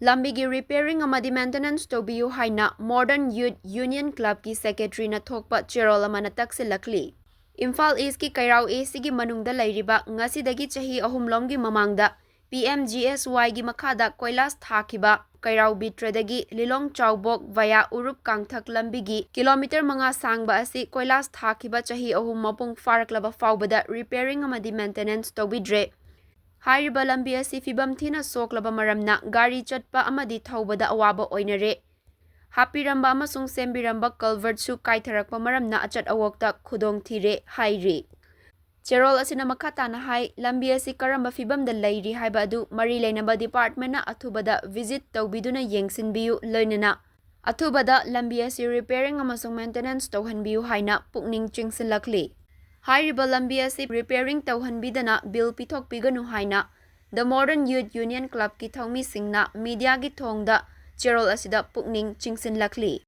Lambigi repairing amadi maintenance tobiyu haina Modern Youth Union Club ki secretary na thokpa cherol amana Taksillakli. Imphal East ki Kairao East gi manungda lairiba ngasidagi chahi ahumlomgi mamangda PMGSY gi makhada koilas thakiba Kairao Bitradagi Lilong Chawbok via Urup Kangthak Lambigi kilometer manga sangba asi koilas thakiba chahi ahum mapung faraklaba faubada repairing amadi maintenance tobidre. Hairiba lambi asi fibam thina soklaba maramna gari chatpa amadi thaubada awaba oinare. Hapiramba amasung sembiramba culvert su kaitharakpa maramna achat awokta khudong thire hairi. Cherol asina makata na hai lambi asi karamba fibamda lairi haiba adu mari leinaba department na athubada visit tawbiduna yengsinbiyu loinana. Athubada lambi asi repairing amasung maintenance tawhanbiyu haina pukning chingsinlakli. Hairiba lambi asi repairing tawhanbidana bill pithok piganu haina The Modern Youth Union Club ki thongmi singna media gi thongda cherol asida pukning chingsinlakli.